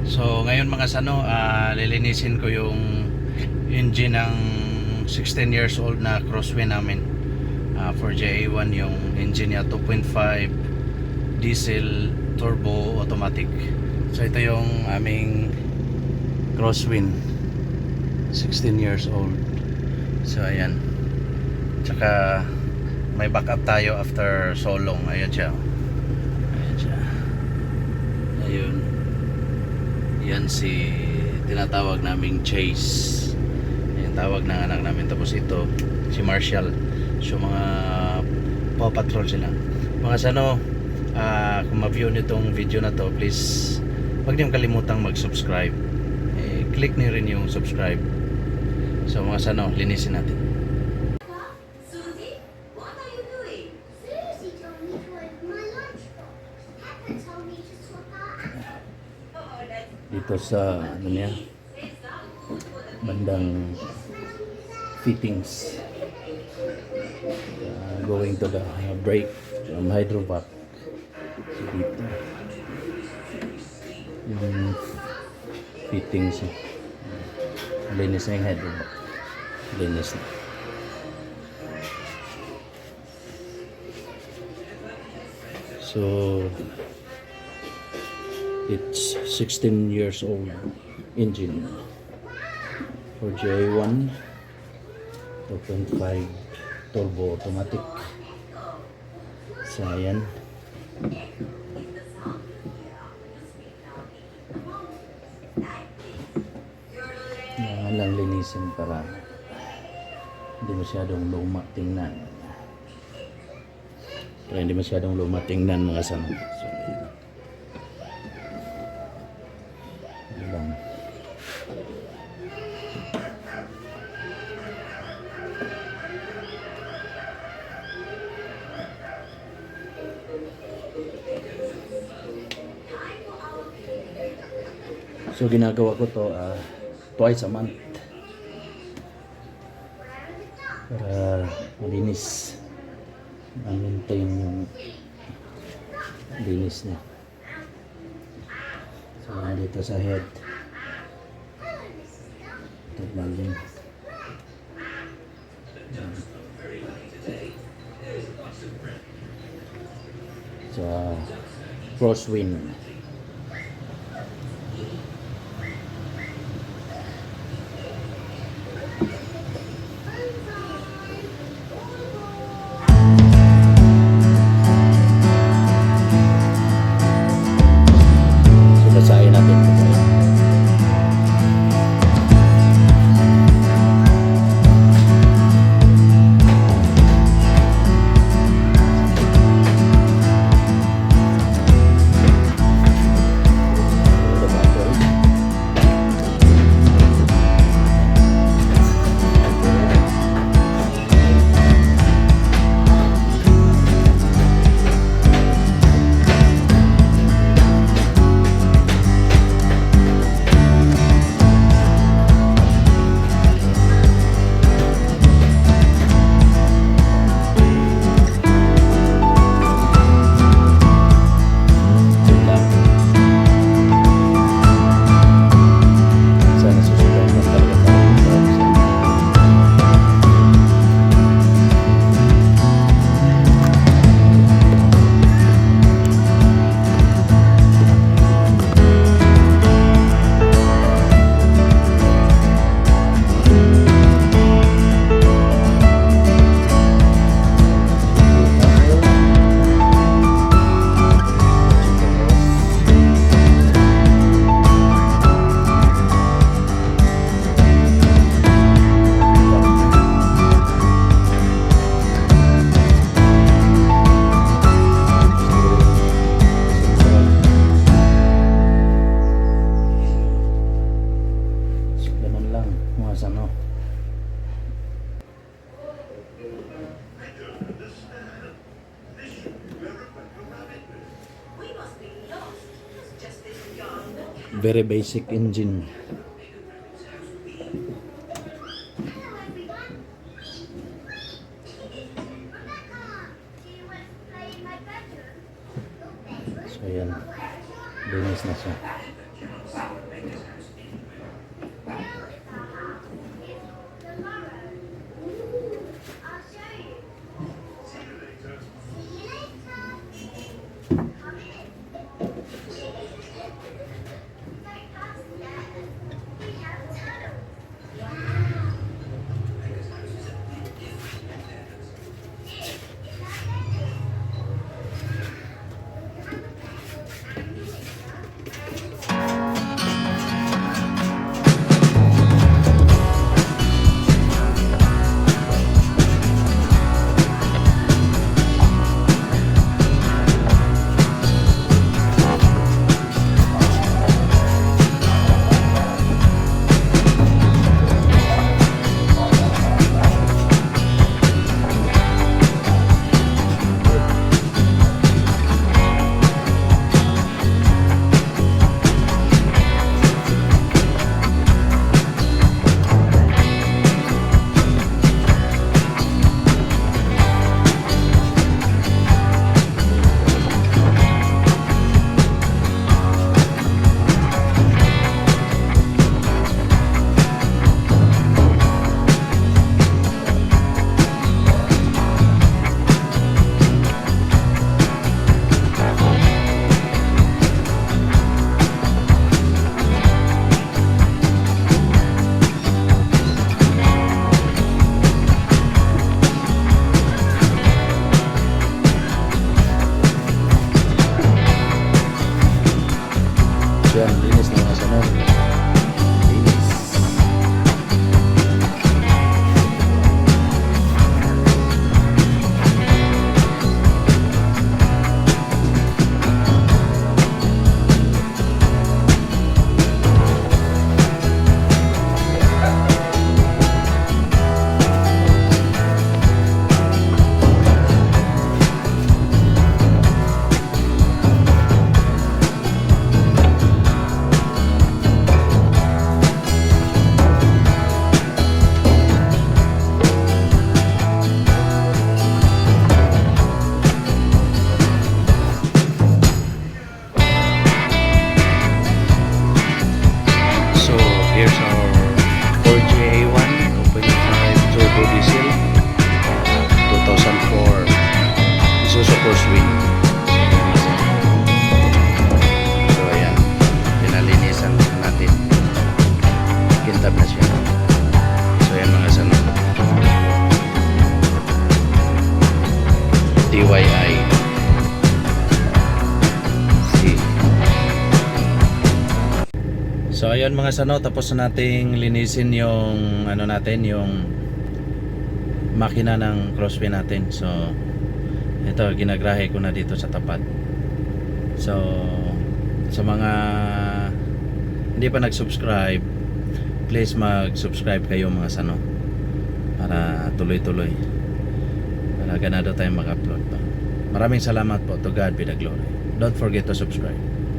So ngayon mga sano, lilinisin ko yung engine ng 16 years old na Crosswind namin, for JA1. Yung engine niya 2.5 diesel turbo automatic. So ito yung aming Crosswind 16 years old. So ayan, tsaka may backup tayo after so long. Ayan siya, ayun. Yan si tinatawag naming Chase, yung tawag ng anak namin. Tapos ito si Marshall. So mga Paw Patrol sila mga sano. Kung ma-view nitong video na to, please huwag niyong kalimutang mag-subscribe. Click niyo rin yung subscribe. So mga sano, linisin natin. Dito sa ano niya, bandang fittings, going to the brake hydrovac. So dito yung fittings, linis na yung hydrovac, linis na. So it's 16 years old engine for J1 2.5 turbo automatic. So ayan, lang linisin para hindi masyadong luma tingnan, mga sana. So lang. So ginagawa ko to twice a month para malinis, ma-maintain yung linis niya. So dito sa head, tagbalin. Sa Crosswind. Basahin natin ito. Very basic engine. So ayan, linis na siya. yan, linis na mga sano. Linis. So here's our Ford GA1 2.5 turbo diesel 2004 Isuzu Crosswind. So ayan, pinalinisan natin, kintab na siya. So ayan mga sanong DIY C. So ayun mga sano, tapos na nating linisin yung ano natin, yung makina ng Crosswind natin. So ito, ginagrahe ko na dito sa tapat. So sa mga hindi pa nag-subscribe, please mag-subscribe kayo mga sano para tuloy-tuloy, para ganado tayong mag-upload pa. Maraming salamat po. To God be the glory. Don't forget to subscribe.